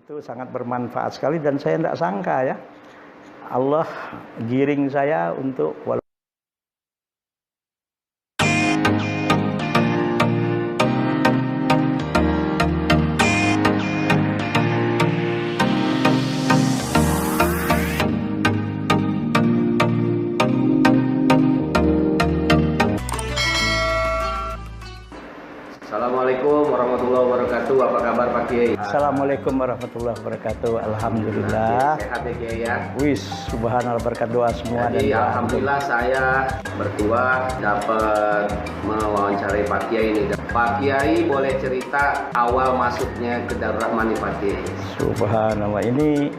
Itu sangat bermanfaat sekali dan saya tidak sangka ya, Allah giring saya untuk Assalamualaikum warahmatullahi wabarakatuh. Apa kabar Pak Kiai? Assalamualaikum warahmatullahi wabarakatuh. Alhamdulillah. Sehat ya Kiai ya? Wis, subhanallah, berkat doa semua. Jadi dan alhamdulillah saya berdua dapat mewawancarai Pak Kiai ini. Pak Kiai boleh cerita awal masuknya ke Darul Rahman nih Pak Kiai? Subhanallah, ini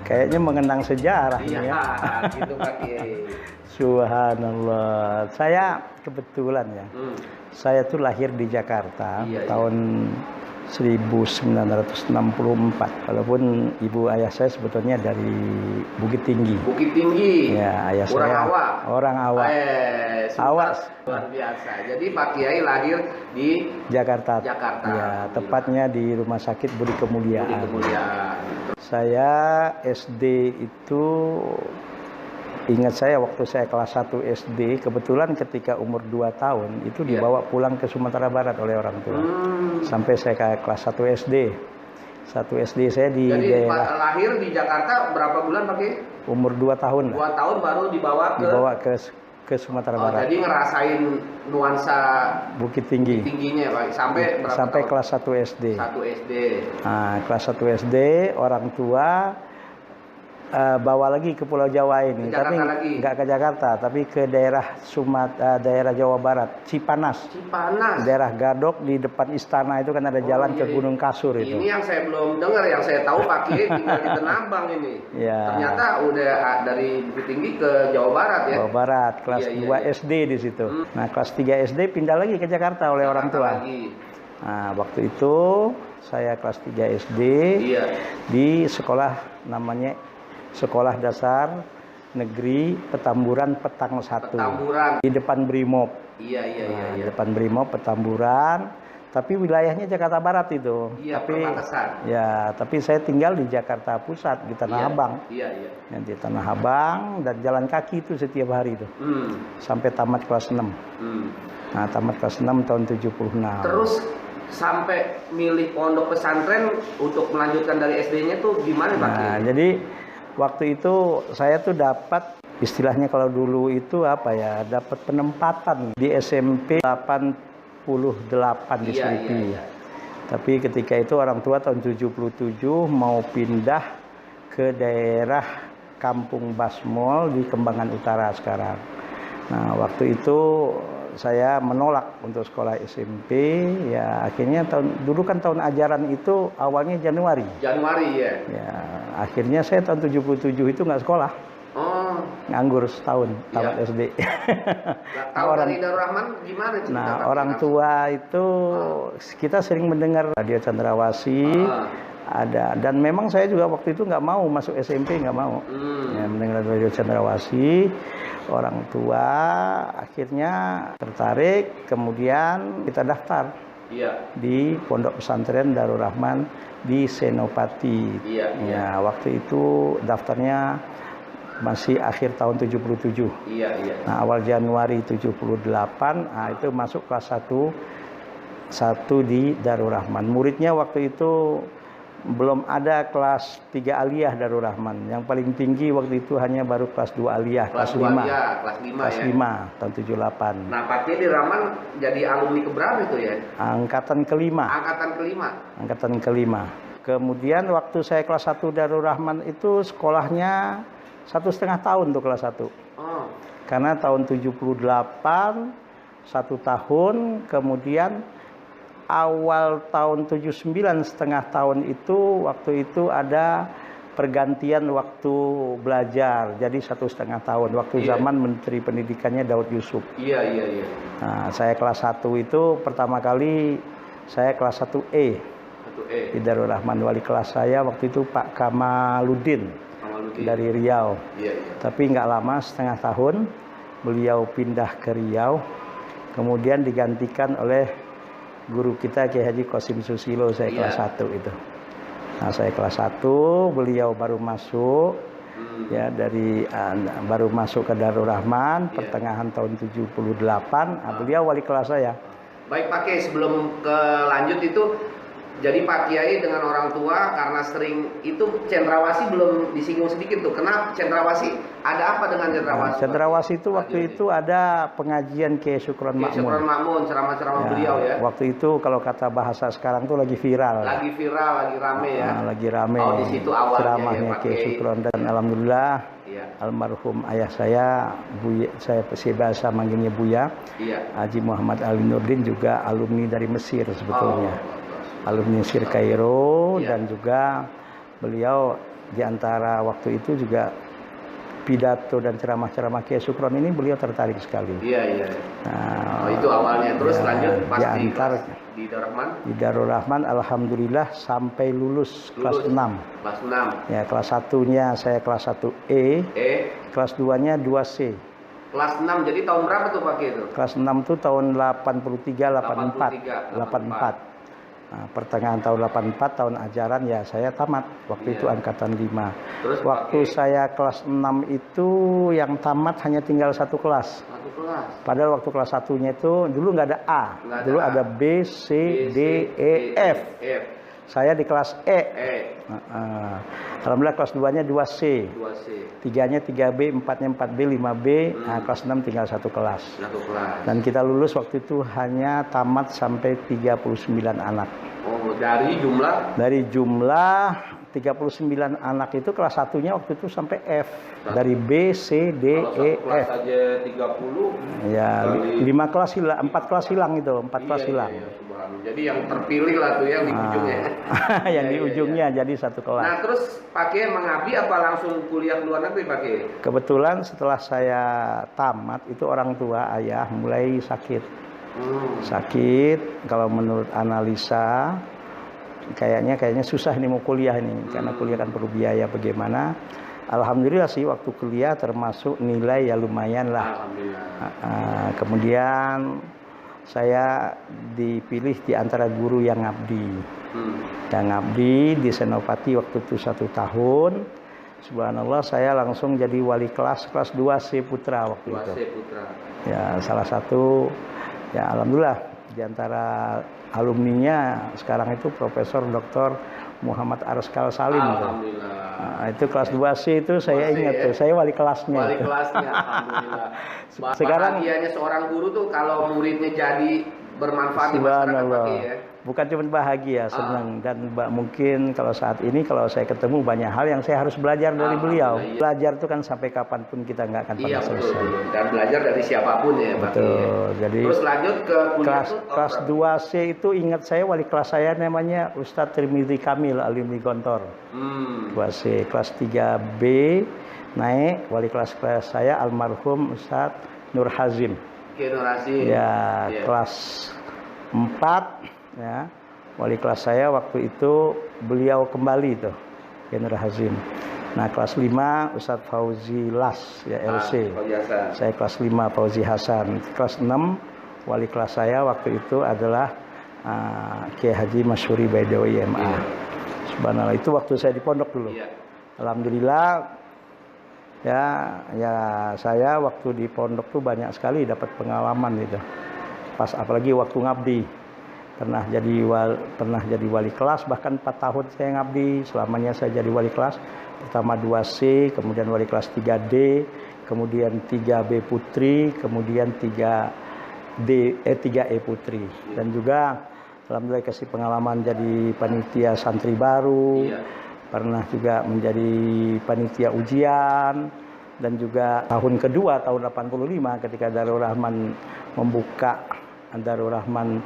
kayaknya mengenang sejarah Iya, ya. gitu Pak Kiai. Subhanallah. Saya kebetulan ya. Saya tuh lahir di Jakarta tahun 1964. Walaupun ibu ayah saya sebetulnya dari Bukit Tinggi. Bukit Tinggi. Ya, ayah orang saya Awak. orang Awak. Awas. Luar biasa. Jadi Pak Kiai lahir di Jakarta. Jakarta. Ya, tepatnya di Rumah Sakit Budi Kemuliaan. Budi Kemuliaan. Saya SD itu, ingat saya waktu saya kelas 1 SD, kebetulan ketika umur 2 tahun itu dibawa pulang ke Sumatera Barat oleh orang tua. Sampai saya kelas 1 SD. 1 SD saya di Jadi daerah. lahir di Jakarta berapa bulan Pak Kiai? Umur 2 tahun. 2 tahun baru dibawa ke Sumatera Barat. Jadi ngerasain nuansa Bukit Tinggi. tingginya Pak. Sampai berapa Sampai tahun? kelas 1 SD. 1 SD. Nah, kelas 1 SD orang tua bawa lagi ke Pulau Jawa ini, tapi nggak ke Jakarta, tapi ke daerah daerah Jawa Barat, Cipanas. Daerah Gadok, di depan istana itu kan ada jalan ke Gunung Kasur itu. Ini yang saya belum dengar, yang saya tahu Pak Kiai tinggal di Tenabang ini. Ya. Ternyata udah dari Bukit Tinggi ke Jawa Barat ya. Jawa Barat, kelas 2 SD di situ. Nah, kelas 3 SD pindah lagi ke Jakarta oleh orang tua. Nah, waktu itu saya kelas 3 SD di sekolah namanya Sekolah Dasar Negeri Petamburan Petang 1. Di depan Brimob. Di depan Brimob Petamburan, tapi wilayahnya Jakarta Barat itu. Tapi saya tinggal di Jakarta Pusat, di Tanah Abang. Di Tanah Abang, dan jalan kaki itu setiap hari itu. Sampai tamat kelas 6. Nah, tamat kelas 6 tahun 76. Terus sampai milih pondok pesantren untuk melanjutkan dari SD-nya tuh gimana Pak? Nah, jadi waktu itu saya tuh dapat, istilahnya kalau dulu itu apa ya, dapat penempatan di SMP 88 di Selipi. Tapi ketika itu orang tua tahun 77 mau pindah ke daerah Kampung Basmol di Kembangan Utara sekarang. Nah, waktu itu saya menolak untuk sekolah SMP. Ya, akhirnya dulu kan tahun ajaran itu awalnya Januari ya. Akhirnya saya tahun 77 itu nggak sekolah. Nganggur setahun tamat SD. Dari Darul Rahman gimana itu? Nah, orang tua itu kita sering mendengar radio Cendrawasih. Ada, dan memang saya juga waktu itu nggak mau masuk SMP, nggak mau. Ya, mendengar radio Cendrawasih, orang tua akhirnya tertarik, kemudian kita daftar di Pondok Pesantren Darul Rahman di Senopati. Ya, waktu itu daftarnya masih akhir tahun 77. Nah, awal Januari 78, nah itu masuk kelas 1 di Darul Rahman. Muridnya waktu itu belum ada kelas 3 aliyah Darul Rahman. Yang paling tinggi waktu itu hanya baru kelas 2 aliyah, kelas 5. Kelas 5 tahun 78. Nah, Pak Kiai di Rahman jadi alumni keberapa itu ya? Angkatan kelima. Angkatan kelima. Kemudian waktu saya kelas 1 Darul Rahman itu sekolahnya 1,5 tahun tuh kelas 1. Karena tahun 78 1 tahun, kemudian awal tahun 79 setengah tahun itu, waktu itu ada pergantian waktu belajar, jadi 1,5 tahun. Waktu zaman Menteri Pendidikannya Daud Yusuf. Nah, saya kelas 1 itu pertama kali saya kelas 1E di Darul Rahman. Wali kelas saya waktu itu Pak Kamaludin dari Riau. Tapi nggak lama, setengah tahun beliau pindah ke Riau, kemudian digantikan oleh guru kita Kiai Haji Qasim Susilo, saya kelas 1 itu. Nah, saya kelas 1, beliau baru masuk. Ya, baru masuk ke Darul Rahman pertengahan tahun 78. Nah, beliau wali kelas saya. Baik Pak Kiai, sebelum ke lanjut itu, jadi Pak Kiai dengan orang tua karena sering itu cendrawasih belum disinggung sedikit tuh. Kenapa cendrawasih? Ada apa dengan cendrawasih? Nah, cendrawasih itu waktu itu ada pengajian Kiai Syukron Makmun. Syukron Makmun, ceramah-ceramah beliau ya. Waktu itu kalau kata bahasa sekarang tuh lagi viral. Lagi viral, lagi rame ya. Lagi rame. Oh, di situ awalnya ceramahnya ya, Kiai Syukron, dan alhamdulillah almarhum ayah saya, saya biasa manggilnya Buya, Haji Muhammad Ali Nurdin, juga alumni dari Mesir sebetulnya. Alumni Mesir Kairo, dan juga beliau diantara waktu itu juga pidato dan ceramah-ceramah Kiai Syukron ini beliau tertarik sekali. Nah, itu awalnya. Terus lanjut pas di Darul Rahman. Di Darul Rahman alhamdulillah sampai lulus kelas 6. Kelas 6. Ya, kelas 1-nya saya kelas 1E. Kelas 2-nya 2C. Kelas 6 jadi tahun berapa tuh Pak Kiai itu? Kelas 6 tuh tahun 83 84. Nah, pertengahan tahun 84, tahun ajaran ya saya tamat. Waktu itu angkatan 5. Terus waktu saya kelas 6 itu yang tamat hanya tinggal satu kelas. Satu kelas. Padahal waktu kelas 1-nya itu dulu nggak ada A. Dulu ada B, C, D, E, F. Saya di kelas E. Alhamdulillah kelas 2-nya 2C. 3-nya 3B, 4-nya 4B, 5B. Nah, kelas 6 tinggal satu kelas. Dan kita lulus waktu itu hanya tamat sampai 39 anak. Oh, dari jumlah? Dari jumlah 39 anak itu kelas 1-nya waktu itu sampai F. Dari B, C, D, E, F. Kelas aja 30. Ya, 5 kelas hilang, 4 kelas hilang itu, 4 kelas hilang. Jadi yang terpilih lah tuh yang di ujungnya. Yang di ujungnya jadi satu kelas. Nah, terus Pak Kiai mengabdi apa langsung kuliah ke luar negeri Pak Kiai? Kebetulan setelah saya tamat itu orang tua ayah mulai sakit. Sakit, kalau menurut analisa kayaknya susah nih mau kuliah ini, karena kuliah kan perlu biaya bagaimana. Alhamdulillah sih waktu kuliah termasuk nilai ya lumayan lah. Kemudian saya dipilih di antara guru yang ngabdi. Yang ngabdi di Senopati waktu itu 1 tahun. Subhanallah, saya langsung jadi wali kelas 2C Putra waktu itu. 2C Putra. Ya, salah satu ya alhamdulillah di antara alumninya sekarang itu Profesor Dr. Muhammad Arskal Salim. Alhamdulillah. Nah, itu kelas 2C itu saya ingat tuh, saya wali kelasnya. Wali kelasnya, alhamdulillah. Sekarang bahagianya seorang guru tuh kalau muridnya jadi bermanfaat di masyarakat Pak Kiai ya. Bukan cuma bahagia, senang, dan mungkin kalau saat ini kalau saya ketemu banyak hal yang saya harus belajar dari beliau. Belajar itu kan sampai kapanpun kita nggak akan pernah selesai. Dan belajar dari siapapun ya Pak Kiai. Jadi terus lanjut ke kuliah kelas 2C itu ingat saya wali kelas saya namanya Ustadz Tirmidzi Kamil alumni Gontor. 2C. Kelas 3B naik wali kelas saya almarhum Ustadz Nur Hazim. Nur Hazim. Ya, kelas 4 ya, wali kelas saya waktu itu beliau kembali tuh, Nur Hazim. Nah, kelas 5 Ustadz Fauzi Las ya, LC. Saya kelas 5 Fauzi Hasan. Kelas 6 wali kelas saya waktu itu adalah Kiai Haji Masyuri Baidawi MA. Subhanallah, itu waktu saya di pondok dulu. Alhamdulillah ya saya waktu di pondok tuh banyak sekali dapat pengalaman gitu. Pas apalagi waktu ngabdi. Pernah jadi wali kelas, bahkan 4 tahun saya ngabdi, selamanya saya jadi wali kelas. Pertama 2C, kemudian wali kelas 3D, kemudian 3B Putri, kemudian 3E Putri. Dan juga alhamdulillah kasih pengalaman jadi panitia santri baru. Pernah juga menjadi panitia ujian, dan juga tahun kedua tahun 85 ketika Darul Rahman membuka Darul Rahman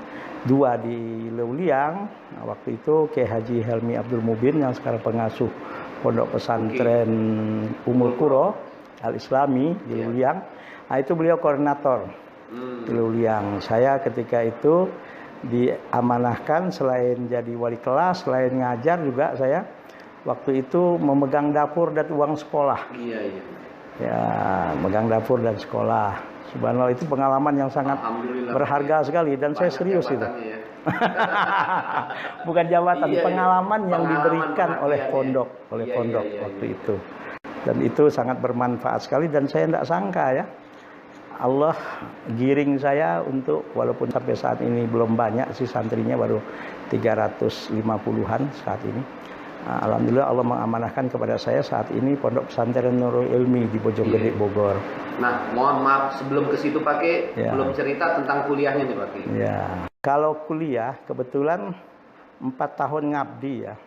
2 di Leuliang. Nah, waktu itu Kiai Haji Helmi Abdul Mubin yang sekarang pengasuh Pondok Pesantren Umul Qura Al-Islami di Leuliang. Nah, itu beliau koordinator di Leuliang. Saya ketika itu diamanahkan selain jadi wali kelas, selain ngajar juga saya waktu itu memegang dapur dan uang sekolah. Ya, megang dapur dan sekolah. Subhanallah, itu pengalaman yang sangat berharga sekali, dan saya serius itu. Bukan jabatan, Iya, iya. pengalaman yang Pengalaman diberikan oleh pengertiannya. pondok, Iya, iya, waktu iya. itu. Dan itu sangat bermanfaat sekali dan saya tidak sangka ya. Allah giring saya untuk, walaupun sampai saat ini belum banyak sih santrinya, baru 350-an saat ini. Alhamdulillah Allah mengamanahkan kepada saya saat ini Pondok Pesantren Nurul Ilmi di Bojonggede, Bogor. Nah, mohon maaf sebelum ke situ Pak Ki, Ya. belum cerita tentang kuliahnya nih Pak Ki. Ya, kalau kuliah kebetulan 4 tahun ngabdi ya.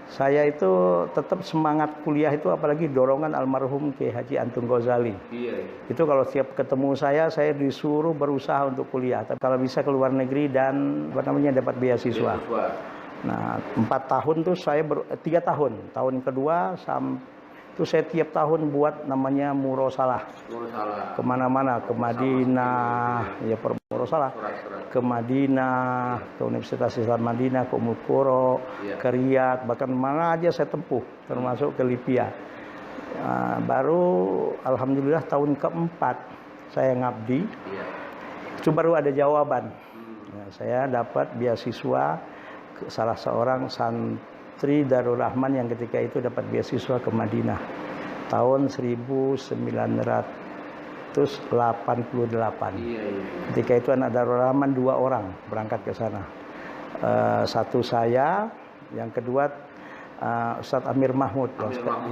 Saya itu tetap semangat kuliah itu, apalagi dorongan almarhum Kiai Haji Antung Ghazali. Iya. Itu kalau setiap ketemu saya disuruh berusaha untuk kuliah. Tapi kalau bisa ke luar negeri dan dapat beasiswa. Nah, 4 tahun tuh saya 3 tahun. Tahun kedua itu saya tiap tahun buat namanya murosalah. Kemana-mana, ke Madinah, ya murosalah. Ke Madinah, ke Universitas Islam Madinah, ke Ummul Qura, ke Riyadh, bahkan mana aja saya tempuh, termasuk ke Libya. Baru alhamdulillah tahun keempat saya ngabdi, itu baru ada jawaban. Ya, saya dapat beasiswa, salah seorang santri Darul Rahman yang ketika itu dapat beasiswa ke Madinah tahun 1988. Ketika itu anak Darul Rahman 2 orang berangkat ke sana. Satu saya, yang kedua Ustadz Amir Mahmud.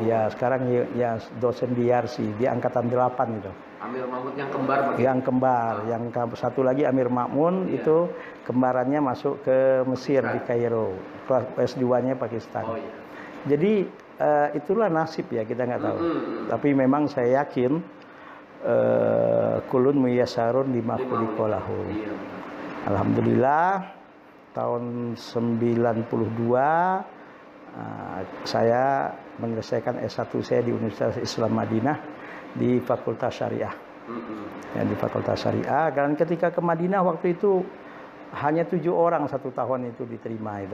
Ya, sekarang ya dosen di Yarsi, di angkatan 8 itu. Amir Mahmud yang kembar Pak Ki? Yang kembar, yang satu lagi Amir Makmun, itu kembarannya masuk ke Mesir di Kairo, kelas S2-nya Pakistan. Jadi itulah nasib ya, kita nggak tahu. Tapi memang saya yakin kulun muyassarun lima khuliqalahu. Alhamdulillah tahun 92 saya menyelesaikan S1 saya di Universitas Islam Madinah di Fakultas Syariah. Ya, di Fakultas Syariah. Dan ketika ke Madinah waktu itu hanya 7 orang 1 tahun itu diterima itu.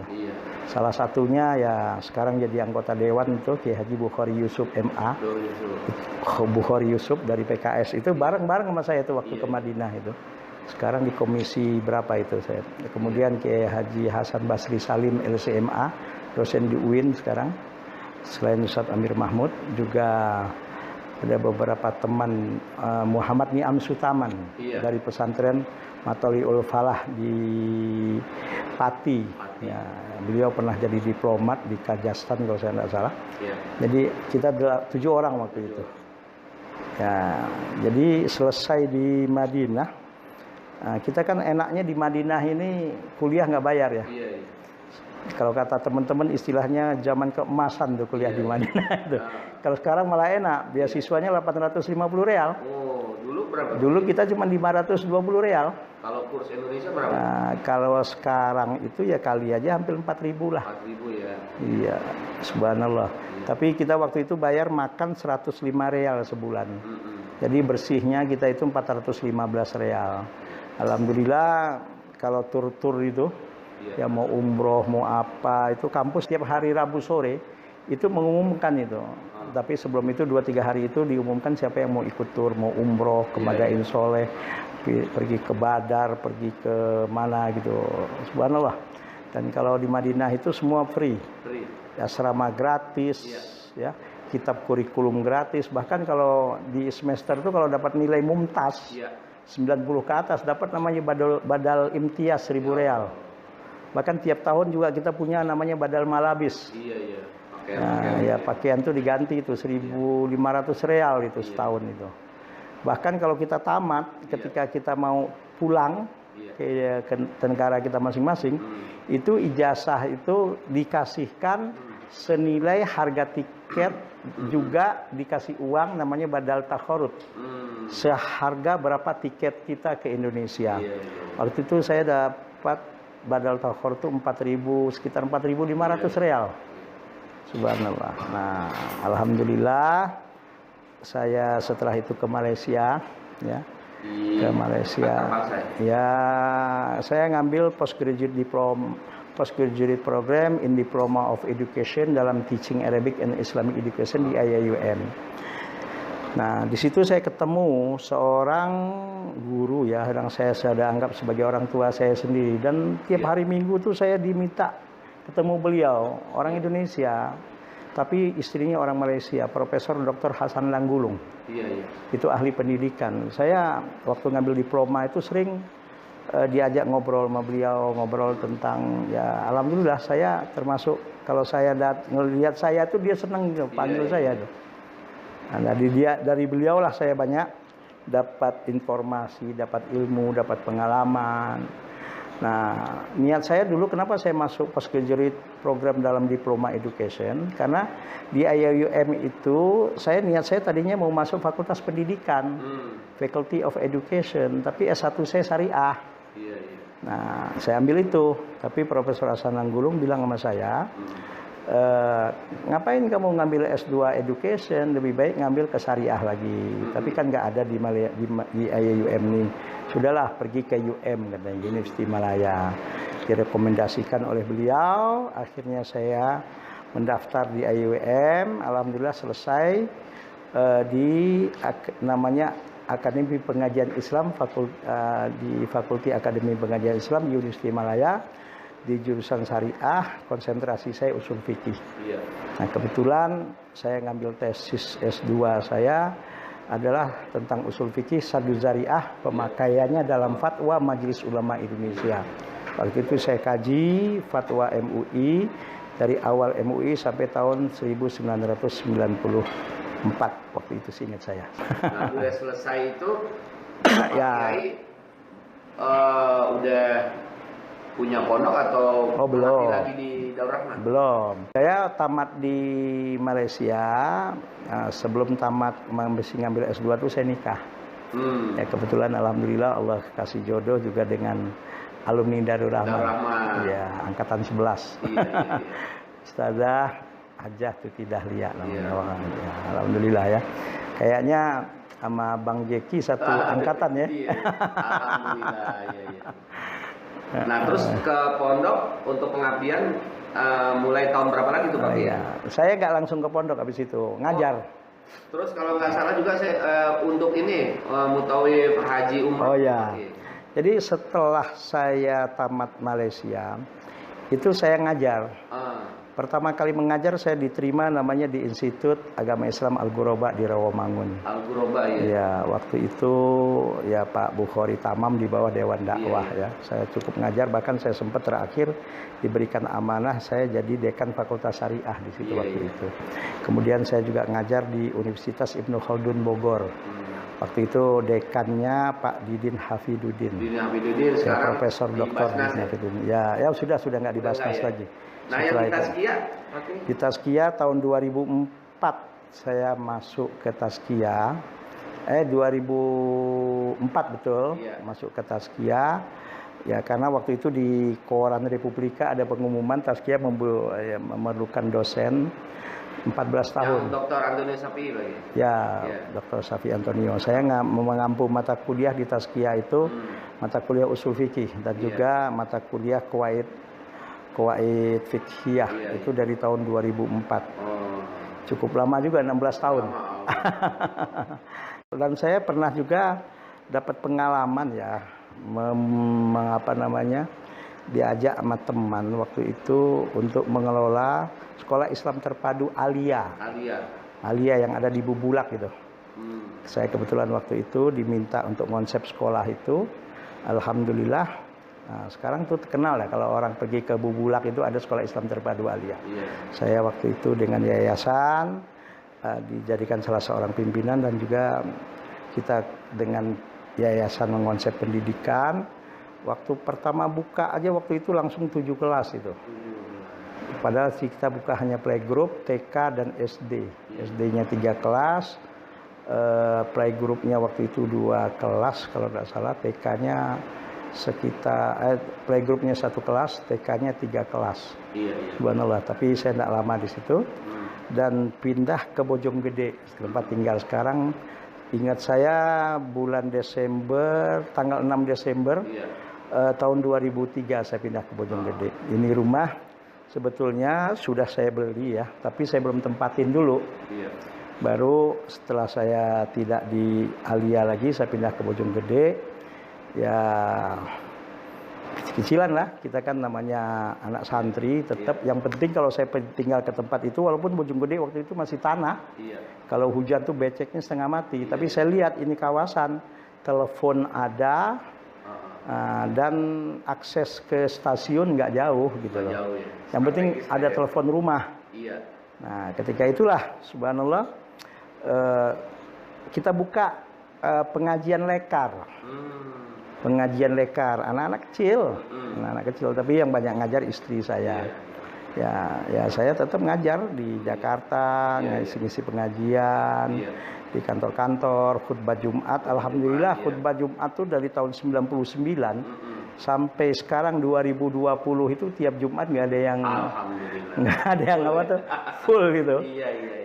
Salah satunya ya sekarang jadi anggota dewan itu Kiai Haji Bukhari Yusuf MA. Bukhari Yusuf dari PKS itu bareng-bareng sama saya itu waktu ke Madinah itu. Sekarang di komisi berapa itu saya. Kemudian Kiai Haji Hasan Basri Salim LCMA, dosen di UIN sekarang. Selain Ustadz Amir Mahmud juga ada beberapa teman, Muhammad Niam Sutaman dari pesantren Matoliul Falah di Pati. Ya, beliau pernah jadi diplomat di Kazakhstan kalau saya tidak salah. Jadi kita 7 orang waktu itu. Ya, jadi selesai di Madinah. Kita kan enaknya di Madinah ini kuliah nggak bayar ya. Kalau kata teman-teman istilahnya zaman keemasan tuh kuliah di Madinah itu. Kalau sekarang malah enak, beasiswanya 850 real. Oh, dulu berapa? Dulu kita cuma 520 real. Kalau kurs Indonesia berapa? Kalau sekarang itu ya kali aja hampir 4.000 lah. 4.000 ya. Iya, subhanallah. Tapi kita waktu itu bayar makan 105 real sebulan. Jadi bersihnya kita itu 415 real. Alhamdulillah kalau tur-tur itu ya mau umroh mau apa itu kampus tiap hari Rabu sore itu mengumumkan itu. Tapi sebelum itu 2-3 hari itu diumumkan siapa yang mau ikut tur, mau umroh ke Madain Soleh, pergi ke Badar, pergi ke mana gitu. Subhanallah. Dan kalau di Madinah itu semua free. Asrama gratis, ya, kitab kurikulum gratis. Bahkan kalau di semester itu kalau dapat nilai mumtaz 90 ke atas dapat namanya badal imtiaz 1.000 real. Bahkan tiap tahun juga kita punya namanya badal malabis. Pakaian itu diganti itu 1.500 real itu setahun itu. Bahkan kalau kita tamat, ketika kita mau pulang ke negara kita masing-masing, itu ijazah itu dikasihkan senilai harga tiket, juga dikasih uang namanya badal takharut. Seharga berapa tiket kita ke Indonesia. Waktu itu saya dapat badal takharut itu 4.000, sekitar 4.500 real. Subhanallah. Nah, alhamdulillah saya setelah itu ke Malaysia, ya. Ke Malaysia. Ya, saya ngambil postgraduate program in Diploma of Education dalam Teaching Arabic and Islamic Education di IAIN. Nah, di situ saya ketemu seorang guru ya, yang saya sudah anggap sebagai orang tua saya sendiri. Dan tiap hari Minggu tuh saya diminta ketemu beliau, orang Indonesia, tapi istrinya orang Malaysia, Profesor Dr. Hasan Langgulung. Iya, iya. Itu ahli pendidikan. Saya waktu ngambil diploma itu sering diajak ngobrol sama beliau, ngobrol tentang ya alhamdulillah saya termasuk kalau saya ngelihat saya tuh dia senang panggil saya tuh. Nah, dari beliau lah saya banyak dapat informasi, dapat ilmu, dapat pengalaman. Nah, niat saya dulu kenapa saya masuk postgraduate program dalam diploma education, karena di IAIUM itu niat saya tadinya mau masuk fakultas pendidikan, Faculty of Education, tapi S1 saya syariah. Iya, iya. Nah, saya ambil itu, tapi Profesor Hasan Langgulung bilang sama saya, ngapain kamu ngambil S2 Education, lebih baik ngambil ke syariah lagi. Tapi kan nggak ada di IAIUM nih. Sudahlah, pergi ke UM, katanya, Universiti Malaya. Direkomendasikan oleh beliau, akhirnya saya mendaftar di IAIUM. Alhamdulillah selesai di namanya Akademi Pengajian Islam, di Fakulti Akademi Pengajian Islam Universiti Malaya. Di jurusan syariah, konsentrasi saya usul fikih. Iya. Nah, kebetulan saya ngambil tesis S2 saya adalah tentang usul fikih Saddu Zariah, pemakaiannya dalam fatwa Majelis Ulama Indonesia. Waktu itu saya kaji fatwa MUI dari awal MUI sampai tahun 1994. Waktu itu seingat saya. Nah, udah selesai itu, ya. Udah punya pondok atau belum lagi di Darul Rahman? Belum. Saya tamat di Malaysia. Sebelum tamat masih ngambil S2 tuh saya nikah. Ya kebetulan alhamdulillah Allah kasih jodoh juga dengan alumni Darul Rahman. Ya, angkatan 11. Iya, iya. Ustazah Hajah Tuti Dahlia namanya orang. Ya, alhamdulillah ya. Kayaknya sama Bang Jeki satu angkatan ya. Iya. Alhamdulillah, iya. Nah, terus ke pondok untuk pengabdian mulai tahun berapa lagi tuh Pak? Iya. Saya nggak langsung ke pondok habis itu, ngajar. Terus kalau nggak salah juga saya untuk ini mutawif haji umrah. Oh ya. Jadi setelah saya tamat Malaysia, itu saya ngajar. Pertama kali mengajar saya diterima namanya di Institut Agama Islam Al-Ghuraba di Rawamangun. Al-Ghuraba ya. Ya, waktu itu ya Pak Bukhari Tamam di bawah Dewan Dakwah ya. Saya cukup ngajar, bahkan saya sempat terakhir diberikan amanah saya jadi dekan Fakultas Syariah di situ waktu itu. Kemudian saya juga ngajar di Universitas Ibnu Khaldun Bogor. Waktu itu dekannya Pak Didin Hafiduddin. Didin Hafiduddin sekarang Profesor Doktor Didin Hafiduddin. Ya sudah nggak di Basnas lagi. Nah, yang di Tazkiyah? Di Tazkiyah tahun 2004 saya masuk ke Tazkiyah. 2004 betul, masuk ke Tazkiyah. Ya karena waktu itu di Koran Republika ada pengumuman Tazkiyah memerlukan dosen 14 tahun. Yang Dr. Antonio Safi lagi. Ya, Dr. Safi Antonio. Saya mengampu mata kuliah di Tazkiyah itu, mata kuliah usul fikih dan juga mata kuliah Qawaid Fiqhiyah itu dari tahun 2004. Cukup lama juga, 16 tahun. Dan saya pernah juga dapat pengalaman ya, diajak sama teman waktu itu untuk mengelola sekolah Islam terpadu Alia yang ada di Bubulak gitu. Saya kebetulan waktu itu diminta untuk konsep sekolah itu. Alhamdulillah. Nah, sekarang tuh terkenal ya kalau orang pergi ke Bubulak itu ada sekolah Islam terpadu Alia. Saya waktu itu dengan yayasan dijadikan salah seorang pimpinan dan juga kita dengan yayasan mengonsep pendidikan. Waktu pertama buka aja waktu itu langsung 7 kelas itu. Padahal kita buka hanya playgroup, TK dan SD. SD-nya 3 kelas, playgroupnya waktu itu 2 kelas kalau tidak salah, TK-nya sekitar playgroupnya 1 kelas, TK-nya 3 kelas. Subhanallah, tapi saya tidak lama di situ dan pindah ke Bojonggede tempat tinggal sekarang. Ingat saya bulan Desember, tanggal 6 Desember tahun 2003 saya pindah ke Bojonggede. Ini rumah sebetulnya sudah saya beli ya, tapi saya belum tempatin dulu. Baru setelah saya tidak di Alia lagi, saya pindah ke Bojonggede. Ya kecil-kecilan lah, kita kan namanya anak santri. Tetap yang penting kalau saya tinggal ke tempat itu, walaupun Bojonggede waktu itu masih tanah. Kalau hujan tuh beceknya setengah mati. Tapi saya lihat ini kawasan, telepon ada, dan akses ke stasiun nggak jauh gitu loh. Yang penting ada telepon rumah. Nah ketika itulah subhanallah kita buka pengajian lekar. Pengajian lekar anak-anak kecil, anak-anak kecil, tapi yang banyak ngajar istri saya. Ya saya tetap ngajar di Jakarta, ngisi-ngisi pengajian di kantor-kantor, khutbah Jumat. Alhamdulillah khutbah Jumat tuh dari tahun 99 sampai sekarang 2020 itu tiap Jumat nggak ada yang apa tuh full gitu.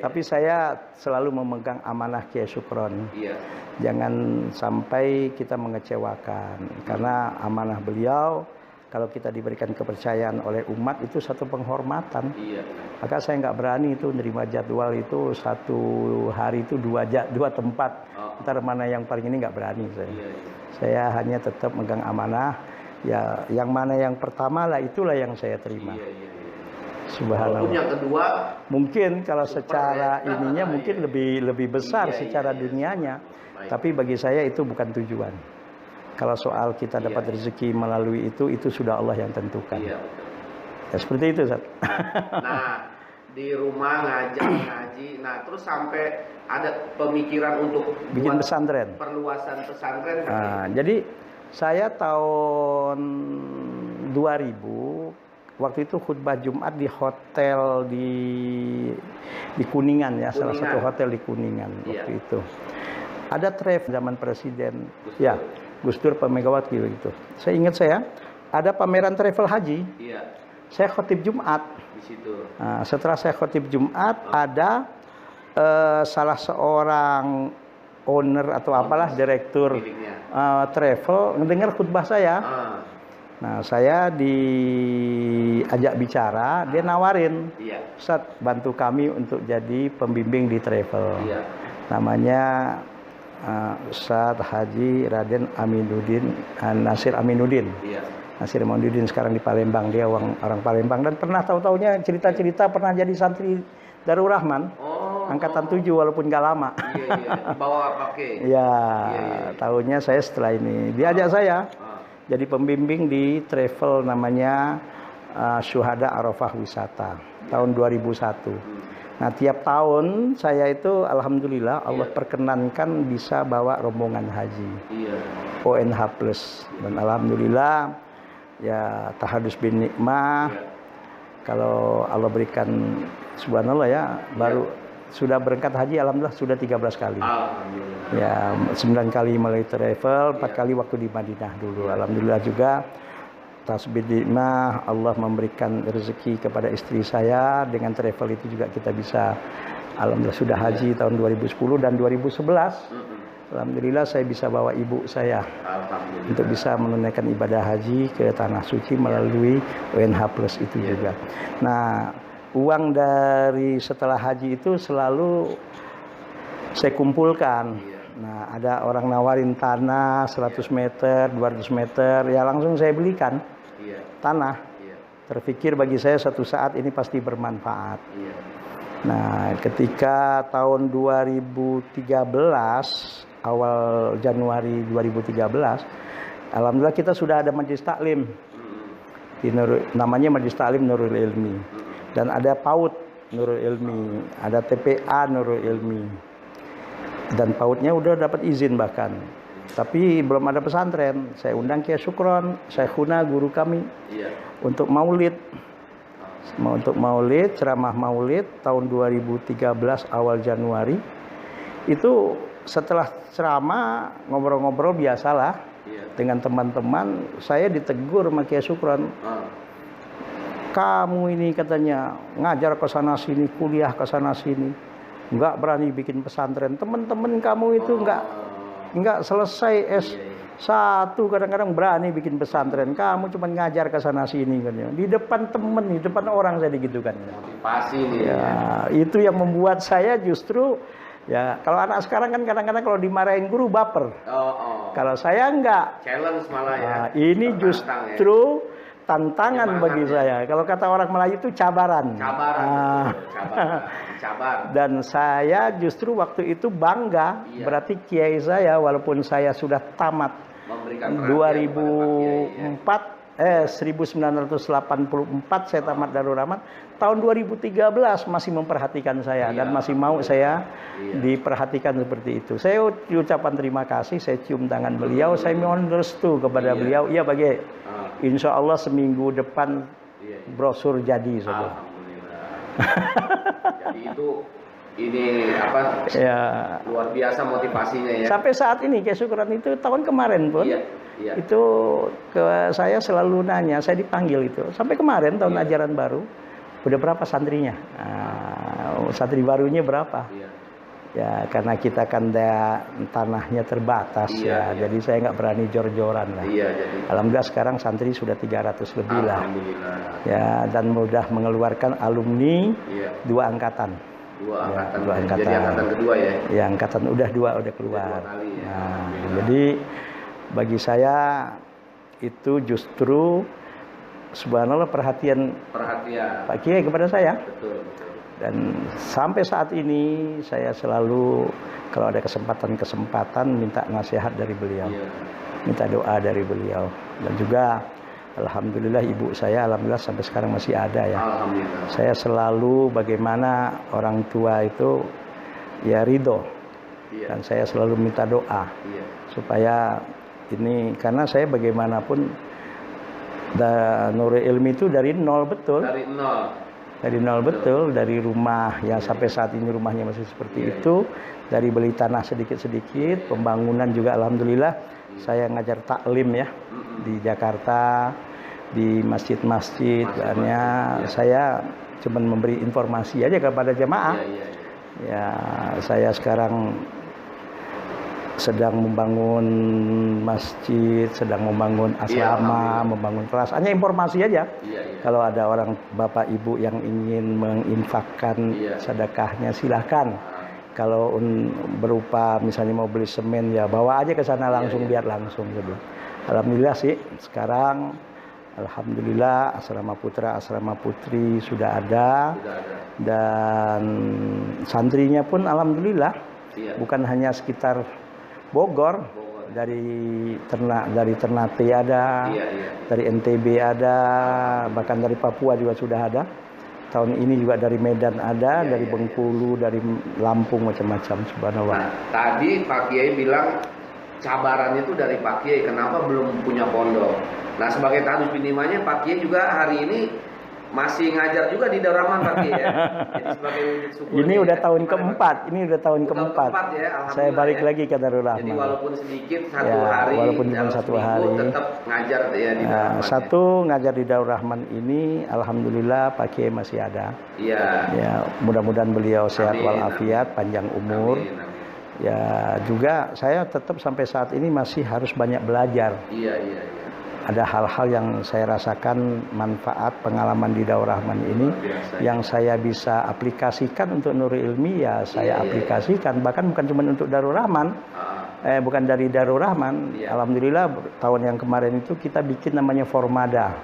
Tapi saya selalu memegang amanah Kiai Sukron. Jangan sampai kita mengecewakan, karena amanah beliau kalau kita diberikan kepercayaan oleh umat itu satu penghormatan. Maka saya nggak berani itu nerima jadwal itu satu hari itu dua tempat. Ntar mana yang paling ini nggak berani saya. Saya hanya tetap megang amanah. Ya, yang mana yang pertama lah itulah yang saya terima. Subhanallah. Walaupun yang kedua mungkin kalau secara ininya mungkin lebih besar secara dunianya. Tapi bagi saya itu bukan tujuan. Kalau soal kita dapat rezeki melalui itu sudah Allah yang tentukan. Ya seperti itu, Ustaz. Nah, di rumah ngaji. Nah, terus sampai ada pemikiran untuk bikin pesantren. Perluasan pesantren. Jadi saya tahun 2000 waktu itu khutbah Jumat di hotel di Kuningan ya, salah satu hotel di Kuningan waktu itu. Ada travel zaman presiden, Gus Dur, Pak Megawati gitu. Saya ingat ada pameran travel haji. Saya khotib Jumat. Di situ. Nah, setelah saya khotib Jumat ada salah seorang owner atau apalah direktur travel mendengar khutbah saya. Nah, saya diajak bicara, dia nawarin, Ustaz, bantu kami untuk jadi pembimbing di travel. Namanya Ustaz Haji Raden Aminuddin Nasir Aminuddin. Nasir Aminuddin sekarang di Palembang, dia orang Palembang dan pernah tahu-taunya cerita-cerita pernah jadi santri Darul Rahman. Angkatan 7 walaupun nggak lama. Bawa pakai. Tahunya saya setelah ini. Dia ajak saya jadi pembimbing di travel namanya Syuhada Arafah Wisata tahun 2001. Nah, tiap tahun saya itu alhamdulillah Allah perkenankan bisa bawa rombongan haji. ONH Plus. Dan alhamdulillah ya tahadus bin nikmah. Kalau Allah berikan subhanallah ya, baru sudah berangkat haji alhamdulillah sudah 13 kali. Ya, 9 kali melalui travel, 4 kali waktu di Madinah dulu. Alhamdulillah juga tasbih nikmah Allah memberikan rezeki kepada istri saya dengan travel itu juga kita bisa alhamdulillah sudah haji tahun 2010 dan 2011. Alhamdulillah saya bisa bawa ibu saya untuk bisa menunaikan ibadah haji ke tanah suci melalui ONH Plus itu juga. Nah, uang dari setelah haji itu selalu saya kumpulkan. Nah, ada orang nawarin tanah 100 meter, 200 meter, ya langsung saya belikan tanah. Terpikir bagi saya satu saat ini pasti bermanfaat. Nah, ketika tahun 2013, awal Januari 2013, alhamdulillah kita sudah ada majelis taklim. Namanya Majelis Taklim Nurul Ilmi. Dan ada PAUD Nurul Ilmi, ada TPA Nurul Ilmi. Dan PAUDnya udah dapat izin bahkan. Tapi belum ada pesantren. Saya undang Kiai Sukron, Syekhuna guru kami untuk maulid. Untuk maulid, ceramah maulid tahun 2013 awal Januari. Itu setelah ceramah ngobrol-ngobrol biasalah dengan teman-teman, saya ditegur sama Kiai Sukron. Kamu ini katanya ngajar ke sana sini, kuliah ke sana sini, nggak berani bikin pesantren. Teman-teman kamu itu nggak selesai S1 kadang-kadang berani bikin pesantren. Kamu cuma ngajar ke sana sini katanya. Di depan temen, di depan orang saya digitukan. Motivasi nih. Ya, itu yang membuat saya justru Ya, kalau anak sekarang kan kadang-kadang kalau dimarahin guru baper. Kalau saya enggak. Challenge malah ya. Nah, ini justru tantangan bagi saya. Kalau kata orang Melayu itu cabaran. Cabar. Dan saya justru waktu itu bangga. Berarti kiai saya walaupun saya sudah tamat 2004 1984 saya tamat Darul Rahman, tahun 2013 masih memperhatikan saya dan masih mau saya diperhatikan seperti itu. Saya ucapan terima kasih, saya cium tangan beliau, saya mohon restu kepada beliau. Iya bagi, insya Allah seminggu depan brosur jadi. Alhamdulillah. Jadi itu ini apa? Ya. Luar biasa motivasinya ya. Sampai saat ini kesyukuran itu tahun kemarin pun. Itu saya selalu nanya, saya dipanggil itu. Sampai kemarin tahun ajaran baru, udah berapa santrinya? Santri barunya berapa? Ya karena kita kan tanahnya terbatas jadi saya nggak berani jor-joran lah. Alhamdulillah sekarang santri sudah 300 lebih lah. Ya dan mudah mengeluarkan alumni 2 angkatan. Dua angkatan. Jadi angkatan kedua ya? Ya angkatan udah 2 udah keluar. Jadi bagi saya itu justru subhanallah perhatian Pak Kiai kepada saya. Betul. Dan sampai saat ini saya selalu kalau ada kesempatan minta nasihat dari beliau. Minta doa dari beliau. Dan juga alhamdulillah ibu saya alhamdulillah sampai sekarang masih ada ya. Alhamdulillah. Saya selalu bagaimana orang tua itu ya ridho. Dan saya selalu minta doa supaya ini karena saya bagaimanapun Nurul Ilmi itu dari nol betul. Dari nol betul, dari rumah ya sampai saat ini rumahnya masih seperti itu. Dari beli tanah sedikit-sedikit, pembangunan juga alhamdulillah. Saya ngajar taklim ya di Jakarta, di masjid-masjid. Saya cuma memberi informasi aja kepada jemaah. Ya, saya sekarang sedang membangun masjid, sedang membangun asrama, membangun kelas. Hanya informasi aja. Kalau ada orang bapak ibu yang ingin menginfakkan sedekahnya silahkan. Kalau berupa misalnya mau beli semen ya bawa aja ke sana langsung biar langsung gitu. Alhamdulillah sih sekarang alhamdulillah asrama putra asrama putri sudah ada. Dan santrinya pun alhamdulillah bukan hanya sekitar Bogor, dari Ternate ada, dari NTB ada, bahkan dari Papua juga sudah ada. Tahun ini juga dari Medan ada, dari Bengkulu, dari Lampung macam-macam. Subhanallah. Nah, tadi Pak Kiai bilang cabarannya itu dari Pak Kiai, kenapa belum punya pondok? Nah, sebagai tadus binimanya Pak Kiai juga hari ini masih ngajar juga di Darul Rahman Pak Kiai ya. Jadi sebagai wujud syukur. Ini udah tahun keempat. Ini udah tahun keempat. Ya, saya balik lagi ke Darul Rahman. Jadi walaupun sedikit satu hari, walaupun cuma satu hari, tetap ngajar ya di Darul Rahman. Satu ngajar di Darul Rahman ini, alhamdulillah Pak Kiai masih ada. Ya, mudah-mudahan beliau sehat walafiat, panjang umur. Ya, juga saya tetap sampai saat ini masih harus banyak belajar. Ada hal-hal yang saya rasakan manfaat pengalaman di Darul Rahman ini yang saya bisa aplikasikan untuk Nurul Ilmi ya saya aplikasikan bahkan bukan cuma untuk Darul Rahman bukan dari Darul Rahman alhamdulillah tahun yang kemarin itu kita bikin namanya Formada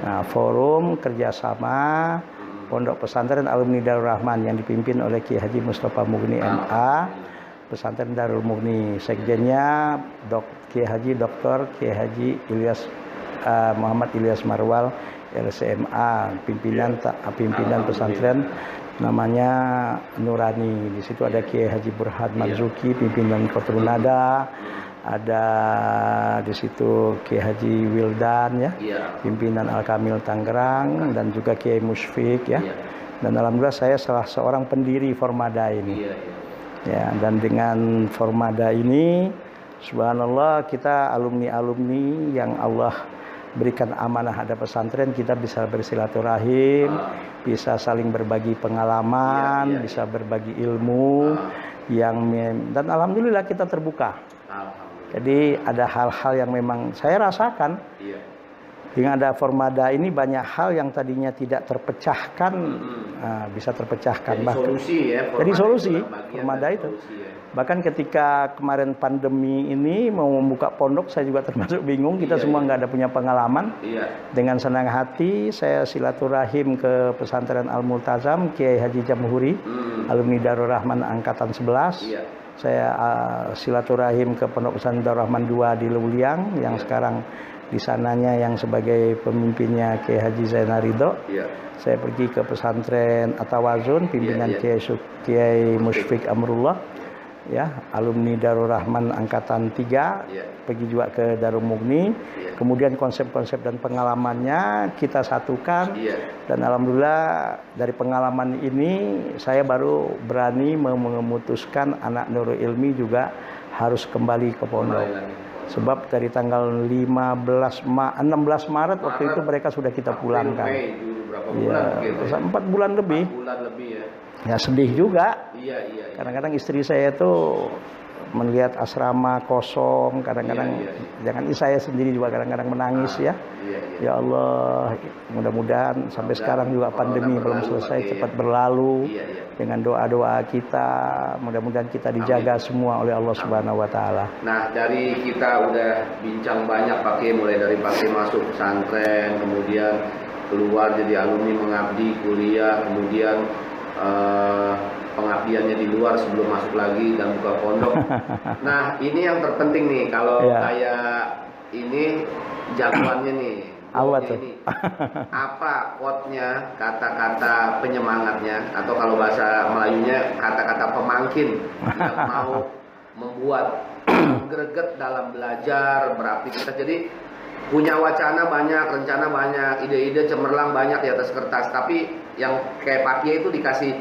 Nah, forum kerjasama pondok pesantren alumni Darul Rahman yang dipimpin oleh Kiai Haji Mustafa Mughni MA pesantren Darul Mughni sekjennya Kiai Haji Dr. Kiai Haji Muhammad Ilyas Marwal LCMA pimpinan pesantren namanya Nurani. Di situ ada Kiai Haji Burhan Marzuki pimpinan Kotrul Nada, ada di situ Kiai Haji Wildan ya pimpinan Al Kamil Tangerang dan juga Kiai Musfik ya. Dan alhamdulillah saya salah seorang pendiri Formada ini. Ya, dan dengan Formada ini subhanallah kita alumni-alumni yang Allah berikan amanah ada pesantren kita bisa bersilaturahim, bisa saling berbagi pengalaman, bisa berbagi ilmu dan alhamdulillah kita terbuka. Jadi ada hal-hal yang memang saya rasakan Dengan ada Formada ini banyak hal yang tadinya tidak terpecahkan bisa terpecahkan. Jadi solusi ya. Jadi solusi Formada itu. Solusi, ya. Bahkan ketika kemarin pandemi ini mau membuka pondok, saya juga termasuk bingung. Kita semua nggak ada punya pengalaman. Dengan senang hati saya silaturahim ke pesantren Al Multazam Kiai Haji Jamhuri, alumni Darul Rahman angkatan 11. Saya silaturahim ke Pondok Pesantren Darul Rahman 2 di Luliang yang sekarang di sananya yang sebagai pemimpinnya Kiai Haji Zainal Ridho. Saya pergi ke pesantren Atawazun pimpinan Kiai Musyfik Amrullah, ya, alumni Darul Rahman angkatan 3, pergi juga ke Darul Mugni. Kemudian konsep-konsep dan pengalamannya kita satukan, dan alhamdulillah dari pengalaman ini saya baru berani memutuskan anak Nurul Ilmi juga harus kembali ke pondok. Sebab dari tanggal 16 Maret waktu itu mereka sudah kita pulangkan. Iya, 4 bulan lebih. Ya sedih juga. Kadang-kadang istri saya itu melihat asrama kosong, kadang-kadang jangan saya sendiri juga kadang-kadang menangis ya. Ya Allah, mudah-mudahan sampai sekarang juga pandemi belum selesai, cepat berlalu. Dengan doa-doa kita, mudah-mudahan kita dijaga semua oleh Allah Subhanahu wa taala. Nah, dari kita udah bincang banyak Pak Kiai, mulai dari Pak Kiai masuk pesantren, kemudian keluar jadi alumni mengabdi kuliah, kemudian pengabdiannya di luar sebelum masuk lagi dan buka pondok. Nah, ini yang terpenting nih, kalau kayak ini jagoannya nih. Apa tuh? Ini. Apa quote-nya, kata-kata penyemangatnya, atau kalau bahasa Melayunya kata-kata pemangkin yang mau membuat greget dalam belajar, beraktivitas. Jadi punya wacana banyak, rencana banyak, ide-ide cemerlang banyak di atas kertas, tapi yang kayak Pak Kiai itu dikasih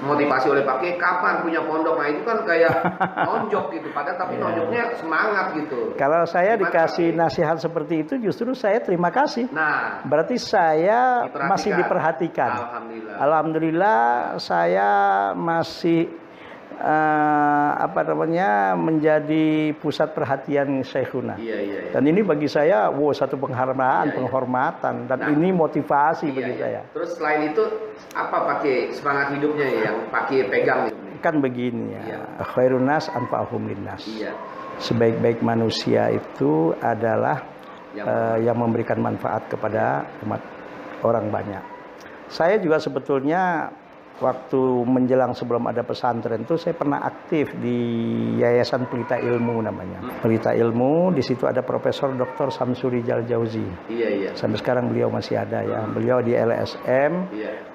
motivasi oleh Pak Kiai, kapan punya pondok? Nah itu kan kayak nonjok gitu, padahal tapi nonjoknya semangat gitu. Kalau saya dikasih nasihat seperti itu, justru saya terima kasih. Nah, berarti saya masih diperhatikan. Alhamdulillah saya masih menjadi pusat perhatian Syekhuna. Dan ini bagi saya satu penghormatan dan ini motivasi bagi saya. Terus selain itu apa pakai semangat hidupnya yang pakai pegang itu? Kan begini ya. Khairun nas anfa'uhum linnas. Sebaik-baik manusia itu adalah yang memberikan manfaat kepada umat orang banyak. Saya juga sebetulnya waktu menjelang sebelum ada pesantren itu saya pernah aktif di Yayasan Pelita Ilmu namanya. Pelita Ilmu, di situ ada Profesor Dr. Samsuri Jaljauzi. Sampai sekarang beliau masih ada ya. Beliau di LSM,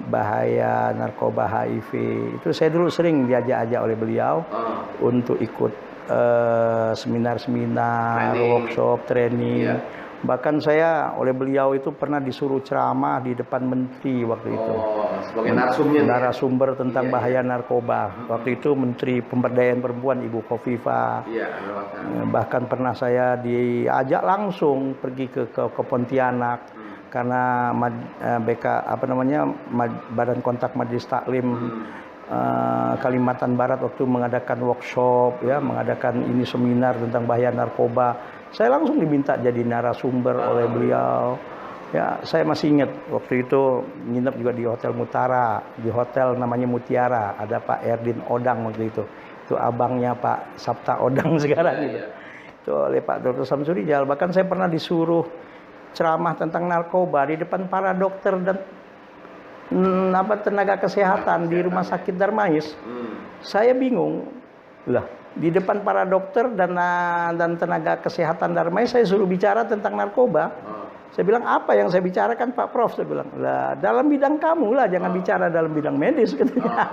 bahaya narkoba HIV. Itu saya dulu sering diajak-ajak oleh beliau untuk ikut seminar-seminar, workshop, training. Bahkan saya oleh beliau itu pernah disuruh ceramah di depan menteri waktu itu. Sebagai narasumber tentang bahaya narkoba. Waktu itu Menteri Pemberdayaan Perempuan Ibu Khofifah. Bahkan pernah saya diajak langsung pergi ke Pontianak karena Badan Kontak Majelis Taklim Kalimantan Barat waktu mengadakan workshop ya, mengadakan ini seminar tentang bahaya narkoba. Saya langsung diminta jadi narasumber oleh beliau. Ya, saya masih ingat waktu itu nginep juga di Hotel Mutara, di hotel namanya Mutiara. Ada Pak Erdin Odang waktu itu. Itu abangnya Pak Sabta Odang sekarang gitu. Itu oleh Pak Dr. Samsuri Jal. Bahkan saya pernah disuruh ceramah tentang narkoba di depan para dokter dan tenaga kesehatan di Rumah Sakit Darmais. Saya bingung. Lah, di depan para dokter dan tenaga kesehatan Darmais saya suruh bicara tentang narkoba. Saya bilang, apa yang saya bicarakan Pak Prof? Saya bilang, lah dalam bidang kamu lah, jangan bicara dalam bidang medis katanya.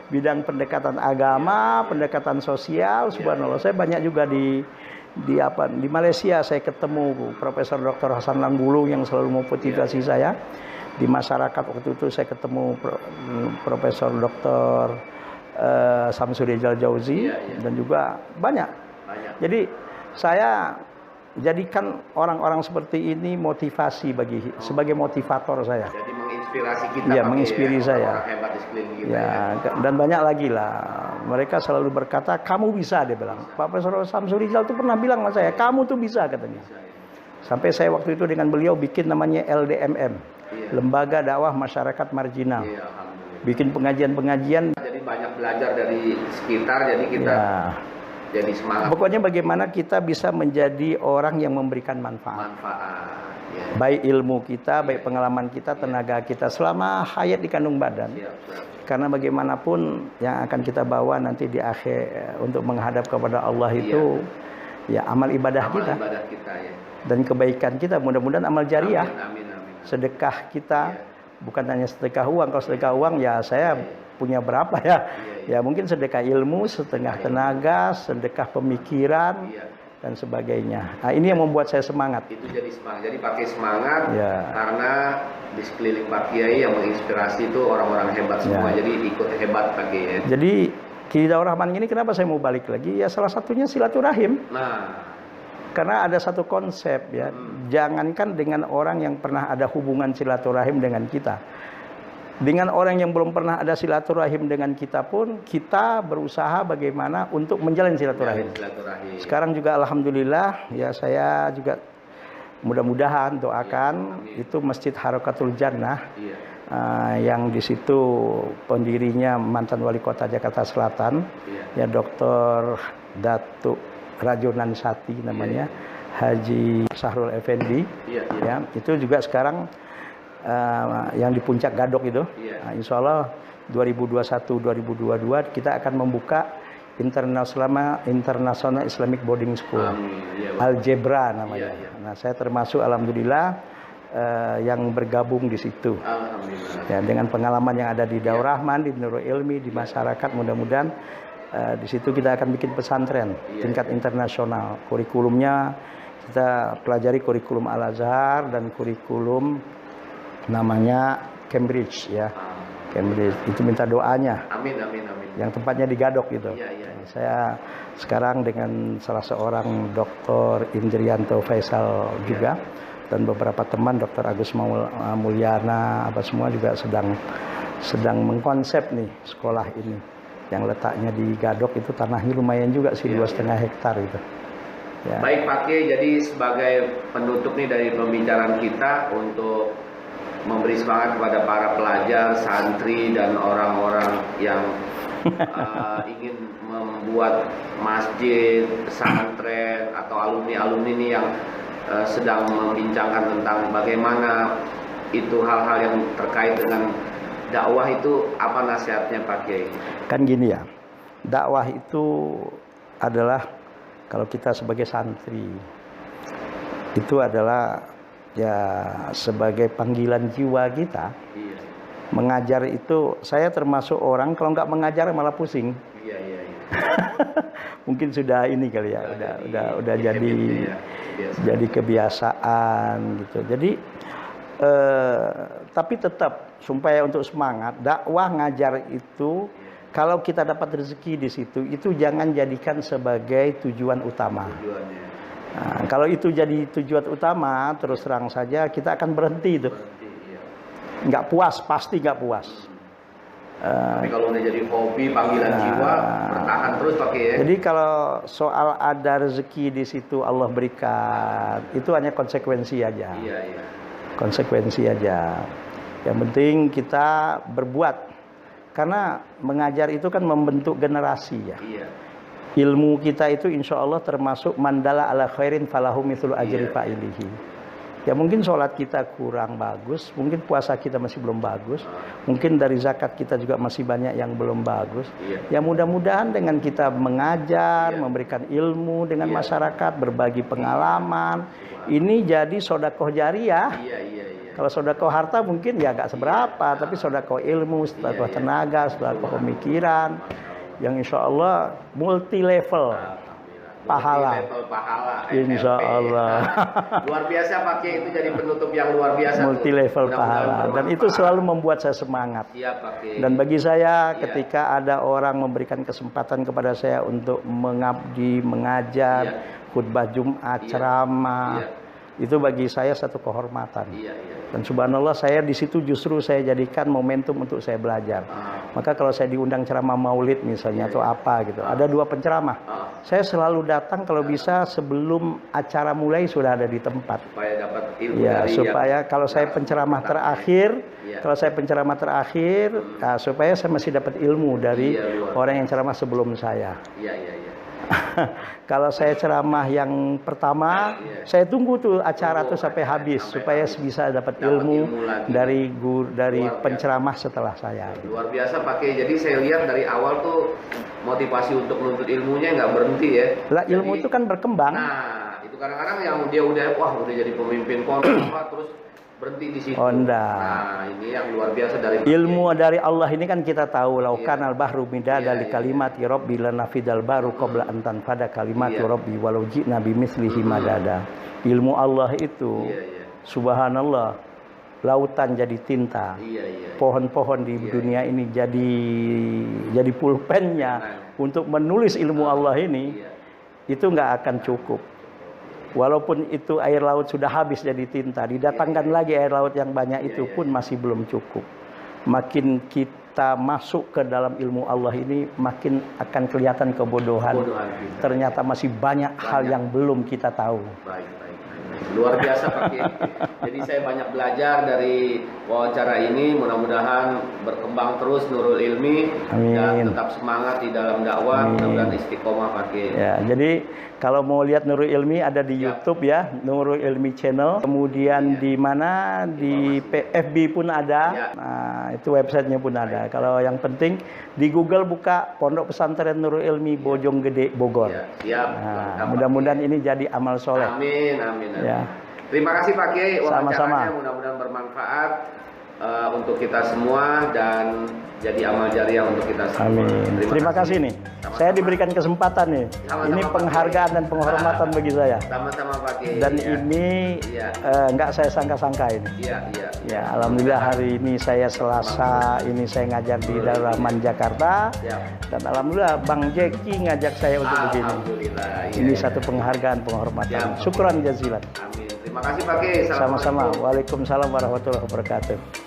Bidang pendekatan agama, pendekatan sosial, subhanallah. Saya banyak juga di Malaysia saya ketemu Profesor Dr. Hasan Langbulu yang selalu memotivasi saya. Di masyarakat waktu itu saya ketemu Profesor Dr. Samsuri Jaljauzi dan juga banyak. Jadi saya jadikan orang-orang seperti ini motivasi sebagai motivator saya. Jadi menginspirasi kita. Iya, menginspirasi saya. Orang hebat di sekeliling kita. Ya, dan banyak lagi lah. Mereka selalu berkata, kamu bisa, dia bilang. Pak Profesor Samsuri Jal itu pernah bilang sama saya, kamu tuh bisa katanya. Sampai saya waktu itu dengan beliau bikin namanya LDMM, Lembaga Dakwah Masyarakat Marginal. Iya, alhamdulillah. Bikin pengajian-pengajian. Jadi banyak belajar dari sekitar, jadi kita jadi semangat. Pokoknya bagaimana kita bisa menjadi orang yang memberikan manfaat. Baik ilmu kita, baik pengalaman kita, tenaga kita selama hayat di kandung badan. Karena bagaimanapun yang akan kita bawa nanti di akhir untuk menghadap kepada Allah itu ya amal ibadah kita. Dan kebaikan kita, mudah-mudahan amal jariah. Amin. Sedekah kita, bukan hanya sedekah uang. Kalau sedekah uang ya saya punya berapa ya? Ya mungkin sedekah ilmu, setengah tenaga, sedekah pemikiran dan sebagainya. Nah, ini yang membuat saya semangat. Itu jadi semangat. Jadi pakai semangat karena di sekeliling Pak Kiai yang menginspirasi itu orang-orang hebat semua. Jadi ikut hebat Pak Kiai. Jadi Ki Daur Rahman ini kenapa saya mau balik lagi? Ya salah satunya silaturahim. Karena ada satu konsep ya, jangankan dengan orang yang pernah ada hubungan silaturahim dengan kita. Dengan orang yang belum pernah ada silaturahim dengan kita pun, kita berusaha bagaimana untuk menjalin silaturahim. Sekarang juga alhamdulillah ya saya juga mudah-mudahan doakan itu Masjid Harokatul Jannah yang di situ pendirinya mantan wali kota Jakarta Selatan ya Dr. Datuk Rajonan Sati namanya, Haji Sahrul Effendi, ya itu juga sekarang yang di puncak Gadok itu, insya Allah 2021-2022 kita akan membuka International Islamic Boarding School, Algebra namanya. Nah saya termasuk alhamdulillah yang bergabung di situ. Ya, dengan pengalaman yang ada di Daur Rahman, di Nurul Ilmi, di masyarakat, mudah-mudahan di situ kita akan bikin pesantren tingkat internasional. Kurikulumnya kita pelajari kurikulum Al-Azhar dan kurikulum namanya Cambridge ya. Cambridge itu minta doanya. Amin. Yang tempatnya di Gadok gitu. Saya sekarang dengan salah seorang Dr. Indrianto Faisal juga dan beberapa teman Dr. Agus Mulyana apa semua juga sedang mengkonsep nih sekolah ini. Yang letaknya di Gadok itu tanahnya lumayan juga sih 2,5 hektar gitu. Ya. Baik Pak Kiai, jadi sebagai penutup nih dari pembicaraan kita untuk memberi semangat kepada para pelajar, santri dan orang-orang yang ingin membuat masjid, pesantren atau alumni-alumni ini yang sedang membincangkan tentang bagaimana itu hal-hal yang terkait dengan dakwah itu, apa nasihatnya Pak Kiai? Kan gini ya, dakwah itu adalah kalau kita sebagai santri itu adalah ya sebagai panggilan jiwa kita. Mengajar itu saya termasuk orang kalau nggak mengajar malah pusing. Mungkin sudah ini kali ya, udah jadi kebiasaan gitu. Jadi tapi tetap supaya untuk semangat dakwah ngajar itu kalau kita dapat rezeki di situ itu jangan jadikan sebagai tujuan utama. Nah, kalau itu jadi tujuan utama terus terang saja kita akan berhenti itu. Nggak puas, pasti nggak puas. Tapi kalau udah jadi hobi panggilan jiwa bertahan terus pakai ya. Jadi kalau soal ada rezeki di situ Allah berikan itu hanya konsekuensi aja. Konsekuensi aja. Yang penting kita berbuat. Karena mengajar itu kan membentuk generasi ya. Ilmu kita itu insya Allah termasuk mandala ala khairin falahu mithlu ajri fa'ilihi. Ya mungkin sholat kita kurang bagus, mungkin puasa kita masih belum bagus, mungkin dari zakat kita juga masih banyak yang belum bagus. Ya mudah-mudahan dengan kita mengajar, memberikan ilmu dengan masyarakat, berbagi pengalaman, ini jadi sedekah jariah. Kalau sedekah harta mungkin ya agak seberapa, tapi sedekah ilmu, sedekah tenaga, sedekah pemikiran, yang insya Allah multi level pahala. Insya Allah. Luar biasa Pak Kiai, itu jadi penutup yang luar biasa. Multi level pahala, dan itu selalu membuat saya semangat. Dan bagi saya ketika ada orang memberikan kesempatan kepada saya untuk mengabdi, mengajar, khutbah Jumat, ceramah, itu bagi saya satu kehormatan. Dan subhanallah saya di situ justru saya jadikan momentum untuk saya belajar. Maka kalau saya diundang ceramah maulid misalnya atau apa gitu, ada 2 penceramah. Saya selalu datang kalau bisa sebelum acara mulai sudah ada di tempat. Supaya dapat ilmu Ya, dari supaya yang kalau saya penceramah terakhir, nah, supaya saya masih dapat ilmu dari orang yang ceramah sebelum saya. Iya, iya, iya. Kalau saya ceramah yang pertama, saya tunggu tuh acara tuh sampai habis supaya bisa dapat ilmu dari penceramah setelah saya. Luar biasa pakai. Jadi saya lihat dari awal tuh motivasi untuk menuntut ilmunya nggak berhenti ya. Lah ilmu itu kan berkembang. Nah, itu kadang-kadang yang dia udah jadi pemimpin pondok apa terus berhenti di situ. Oh, enggak. Nah, ini yang luar biasa dari ilmu dari Allah ini kan kita tahu laukan al-bahru midada li kalimati rabbi lanafidal baru qabla an tanfada kalimati rabbi walau ji'na bimithlihi madada. Ilmu Allah itu subhanallah, lautan jadi tinta. Pohon-pohon di dunia ini jadi pulpennya untuk menulis ilmu Allah ini. Itu nggak akan cukup. Walaupun itu air laut sudah habis jadi tinta, didatangkan lagi air laut yang banyak itu pun masih belum cukup. Makin kita masuk ke dalam ilmu Allah ini, makin akan kelihatan kebodohan. Ternyata masih banyak hal yang belum kita tahu. Baik. Luar biasa Pak Kiai. Jadi saya banyak belajar dari wawancara ini. Mudah-mudahan berkembang terus Nurul Ilmi. Amin. Dan tetap semangat di dalam dakwah. Mudah-mudahan istiqomah Pak Kiai. Ya, jadi kalau mau lihat Nurul Ilmi ada di YouTube ya, Nurul Ilmi Channel. Kemudian di mana di FB pun ada. Nah, itu websitenya pun ada. Kalau yang penting di Google buka Pondok Pesantren Nurul Ilmi Bojonggede Bogor. Siap. Nah, mudah-mudahan ini jadi amal soleh. Amin. Ya. Terima kasih Pak Kiai. Sama-sama. Mudah-mudahan bermanfaat untuk kita semua dan jadi amal jariah untuk kita semua. Amin. Terima kasih nih. Sama-sama. Saya diberikan kesempatan nih. Sama-sama, ini Pak penghargaan dan penghormatan bagi saya. Sama-sama Pak Kiai. Dan ini nggak saya sangka-sangka ini. Iya. Ya, alhamdulillah hari ini saya Selasa ini saya ngajar di Darul Rahman Jakarta. Dan alhamdulillah Bang Jeki ngajak saya untuk begini. Alhamdulillah. Ini satu penghargaan penghormatan. Syukran jazilan. Amin. Terima kasih Pak Kiai. Sama-sama. Waalaikumsalam warahmatullahi wabarakatuh.